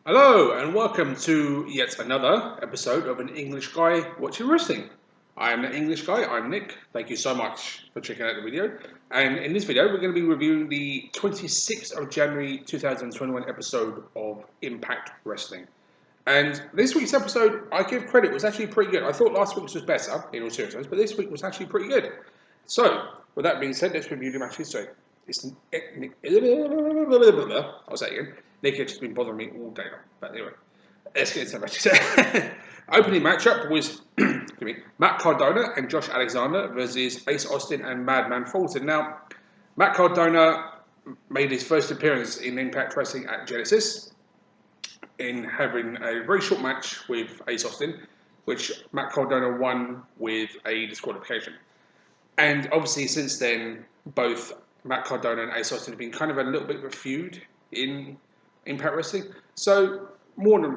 Hello and welcome to yet another episode of An English Guy Watching Wrestling. I am the English Guy, I'm Nick. Thank you so much for checking out the video. And in this video, we're going to be reviewing the 26th of January 2021 episode of Impact Wrestling. And this week's episode, I give credit, was actually pretty good. I thought last week's was better, in all seriousness, but this week was actually pretty good. So, with that being said, let's review the matches. So, it's I'll say it again. Nick has just been bothering me all day long. But anyway, let's get into the matches. Opening matchup was Matt Cardona and Josh Alexander versus Ace Austin and Madman Fulton. Now, Matt Cardona made his first appearance in Impact Wrestling at Genesis in having a very short match with Ace Austin, which Matt Cardona won with a disqualification. And obviously, since then, both Matt Cardona and Ace Austin have been kind of a little bit of a feud in Impact Wrestling. So, more than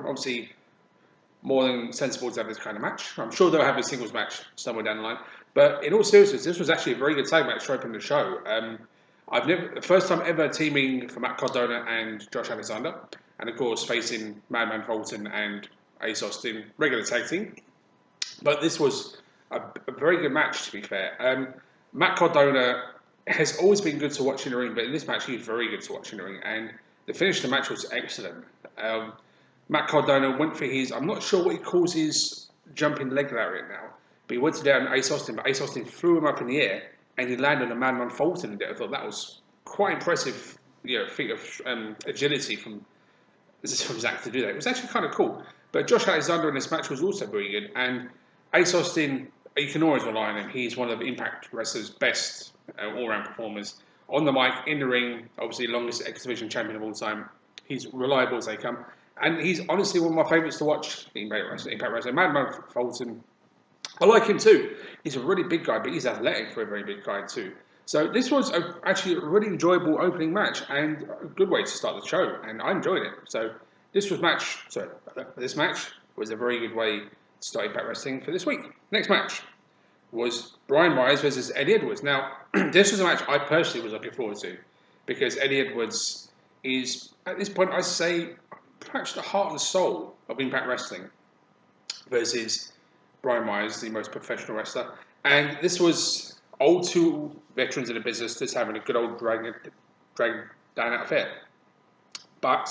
sensible to have this kind of match. I'm sure they'll have a singles match somewhere down the line. But in all seriousness, this was actually a very good tag match to open the show. The first time ever teaming for Matt Cardona and Josh Alexander, and of course facing Madman Fulton and Ace Austin, regular tag team. But this was a very good match, to be fair. Matt Cardona has always been good to watch in the ring, but in this match he was very good to watch in the ring, and the finish of the match was excellent. Matt Cardona went for his, I'm not sure what he calls his jumping leg lariat now, but he went to down Ace Austin, but Ace Austin threw him up in the air, and he landed on a Madman Fulton. I thought that was quite impressive, feat of agility from Zack to do that. It was actually kind of cool. But Josh Alexander in this match was also very good, and Ace Austin, you can always rely on him. He's one of Impact Wrestling's best all-round performers. On the mic, in the ring, obviously longest X Division champion of all time. He's reliable as they come. And he's honestly one of my favourites to watch in Impact Wrestling. Madman Fulton, I like him too. He's a really big guy, but he's athletic for a very big guy too. So this was actually a really enjoyable opening match and a good way to start the show, and I enjoyed it. So this match was a very good way to start Impact Wrestling for this week. Next match was Brian Myers versus Eddie Edwards. Now, this was a match I personally was looking forward to because Eddie Edwards is, at this point, I say, perhaps the heart and soul of Impact Wrestling versus Brian Myers, the most professional wrestler. And this was two veterans of the business just having a good old drag down out affair. But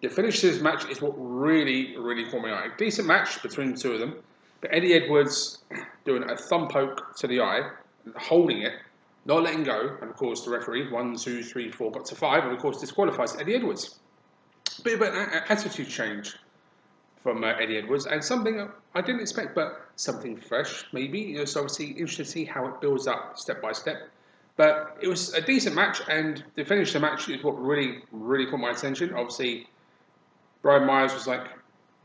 the finish to this match is what really, really caught my eye. Decent match between the two of them. But Eddie Edwards doing a thumb poke to the eye, holding it, not letting go. And of course, the referee, 1, 2, 3, 4, got to 5, and of course, disqualifies Eddie Edwards. Bit of an attitude change from Eddie Edwards, and something I didn't expect, but something fresh, maybe. So obviously, interested to see how it builds up step by step. But it was a decent match, and the finish of the match is what really, really caught my attention. Obviously, Brian Myers was like,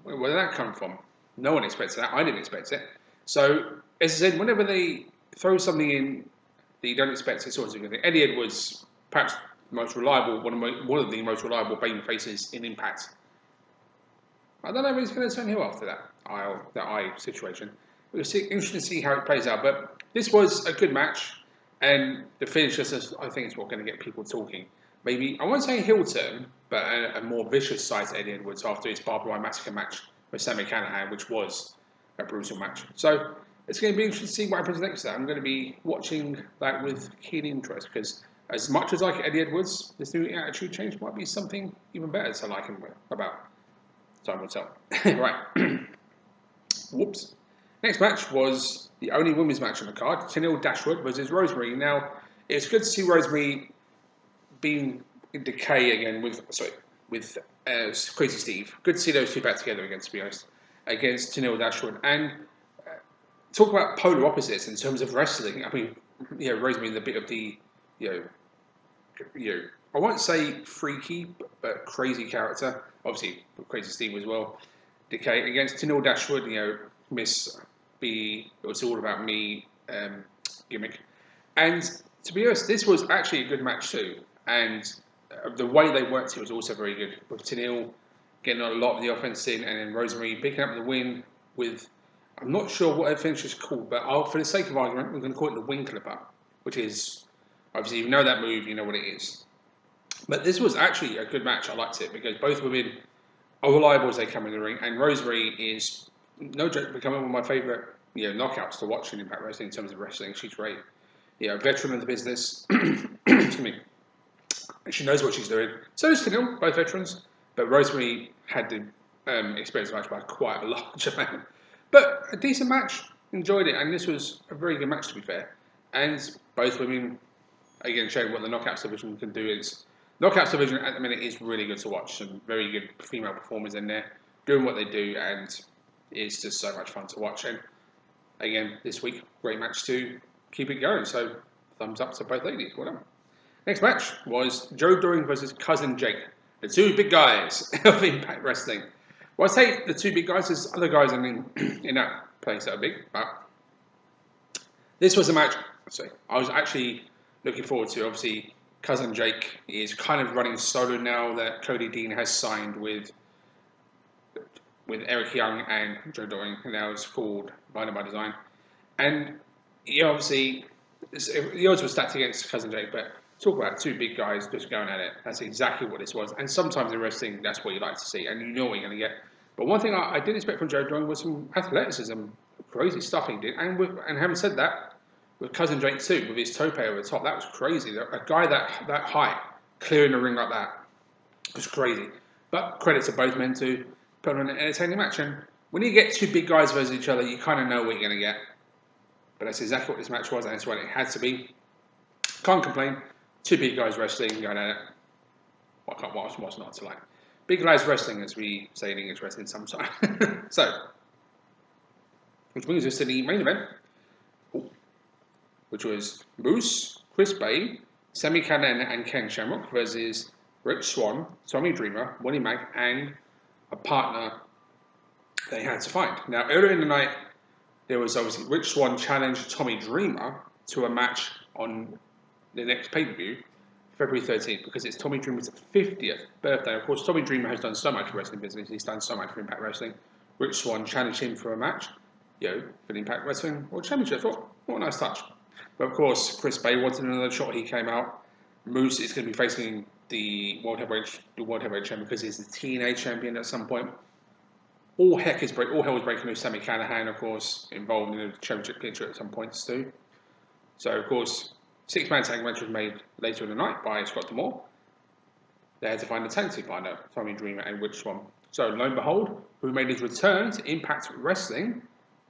where did that come from? No one expected that. I didn't expect it. So, as I said, whenever they throw something in that you don't expect, it's always a good thing. Eddie Edwards, perhaps most reliable, one of the most reliable baby faces in Impact. I don't know if he's going to turn heel after that eye situation. We'll see. Interesting to see how it plays out. But this was a good match, and the finish, I think, is what's going to get people talking. Maybe I won't say a heel turn, but a more vicious side to Eddie Edwards after his Barbed Wire Massacre match with Sami Callihan, which was a brutal match. So it's going to be interesting to see what happens next. I'm going to be watching that with keen interest because as much as I like Eddie Edwards, this new attitude change might be something even better to like him about. Time will tell. Right. Whoops. Next match was the only women's match on the card, Tenille Dashwood versus Rosemary. Now, it's good to see Rosemary being in decay again with Crazy Steve. Good to see those two back together again, to be honest, against Tenille Dashwood. And talk about polar opposites in terms of wrestling. I mean, Rosemary is a bit of the, I won't say freaky, but crazy character. Obviously, Crazy Steve as well. Decay against Tenille Dashwood, Miss B, it was all about me gimmick. And to be honest, this was actually a good match too. And the way they worked it was also very good. With Tenille getting a lot of the offense in, and then Rosemary picking up the win with, I'm not sure what her finish is called, but for the sake of argument, we're going to call it the wing clipper, which is, obviously, if you know that move, you know what it is. But this was actually a good match. I liked it because both women are reliable as they come in the ring. And Rosemary is, no joke, becoming one of my favourite knockouts to watch in Impact Wrestling in terms of wrestling. She's great. Veteran of the business. Excuse me. And she knows what she's doing. So does Tenille, both veterans. But Rosemary had the experience the match by quite a large amount. But a decent match. Enjoyed it. And this was a very good match, to be fair. And both women, again, showing what the Knockouts division can do. Knockouts division at the minute is really good to watch. Some very good female performers in there doing what they do. And it's just so much fun to watch. And again, this week, great match to keep it going. So thumbs up to both ladies. Well done. Next match was Joe Doering versus Cousin Jake, the two big guys of Impact Wrestling. Well, I say the two big guys, there's other guys in that place that are big, but this was a match I was actually looking forward to. Obviously, Cousin Jake is kind of running solo now that Cody Dean has signed with Eric Young and Joe Doering, and now it's called Vinyl by Design. And obviously, the odds were stacked against Cousin Jake, but talk about two big guys just going at it. That's exactly what this was. And sometimes in wrestling, that's what you like to see, and you know what you're going to get. But one thing I did expect from Joe Doering was some athleticism, crazy stuff he did. And having said that, with Cousin Jake too, with his tope over the top, that was crazy. A guy that height, clearing the ring like that, was crazy. But credit to both men to put on an entertaining match. And when you get two big guys versus each other, you kind of know what you're going to get. But that's exactly what this match was, and that's what it had to be. Can't complain. Two big guys wrestling, going at it. What's not to like? Big guys wrestling, as we say in English wrestling sometimes. So, which brings us to the main event, which was Moose, Chris Bay, Sami Callihan, and Ken Shamrock versus Rich Swann, Tommy Dreamer, Willie Mack, and a partner they had to find. Now, earlier in the night, there was obviously Rich Swann challenged Tommy Dreamer to a match on the next pay-per-view, February 13th, because it's Tommy Dreamer's 50th birthday. Of course, Tommy Dreamer has done so much for wrestling business. He's done so much for Impact Wrestling. Rich Swann challenged him for a match, for the Impact Wrestling World Championship. I thought, what a nice touch. But of course, Chris Bay wanted another shot. He came out. Moose is going to be facing the World Heavyweight Champion because he's the TNA champion at some point. All hell is breaking loose. Sami Callihan, of course, involved in the championship picture at some points too. So, of course, six-man tag match was made later in the night by Scott D'Amore. They had to find a tag team partner, Tommy Dreamer and Rich Swann. So, lo and behold, who made his return to Impact Wrestling?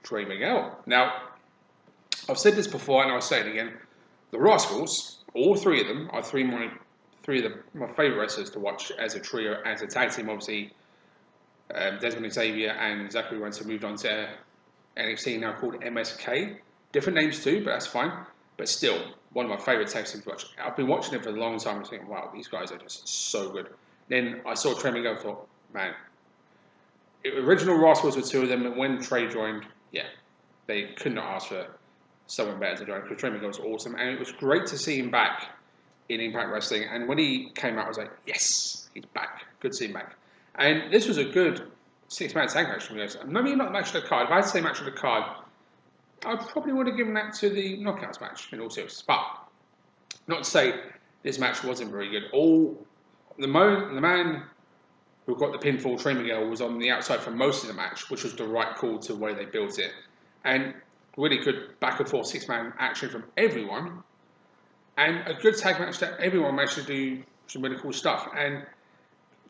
Trey Miguel. Now, I've said this before and I'll say it again. The Rascals, all three of them, are three of my favourite wrestlers to watch as a trio, as a tag team. Obviously, Desmond Xavier and Zachary Wentz have moved on to NXT, now called MSK. Different names too, but that's fine. But still, one of my favourite tag teams to watch. I've been watching it for a long time and thinking, wow, these guys are just so good. Then I saw Trey Miguel and thought, man, original Rascals were two of them, and when Trey joined, they could not ask for someone better to join, because Trey Miguel was awesome, and it was great to see him back in Impact Wrestling. And when he came out, I was like, yes, he's back. Good to see him back. And this was a good six-man tag match from you guys. Maybe not match of the card. If I had to say match of the card, I probably would have given that to the Knockouts match, in all seriousness. But not to say this match wasn't very good. The man who got the pinfall, Trey Miguel, was on the outside for most of the match, which was the right call to the way they built it. And really good back and forth six-man action from everyone. And a good tag match that everyone managed to do some really cool stuff. And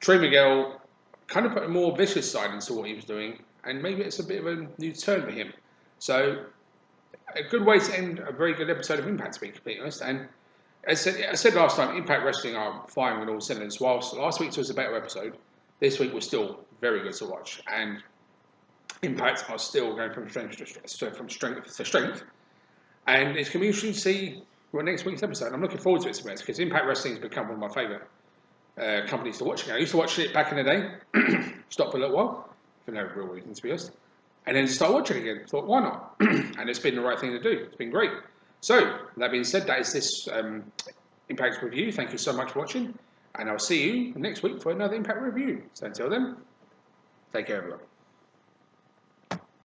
Trey Miguel kind of put a more vicious side into what he was doing. And maybe it's a bit of a new turn for him. So, a good way to end a very good episode of Impact, to be completely honest. And as I said last time, Impact Wrestling are firing with all cylinders. Whilst last week was a better episode, this week was still very good to watch. And Impact are still going from strength to strength. And it's going to be interesting to see what next week's episode. I'm looking forward to it, to be honest, because Impact Wrestling has become one of my favourite companies to watch. I used to watch it back in the day, stopped for a little while, for no real reason, to be honest. And then start watching again. Thought, why not? And it's been the right thing to do. It's been great. So, that being said, that is this Impact review. Thank you so much for watching. And I'll see you next week for another Impact review. So until then, take care, everyone.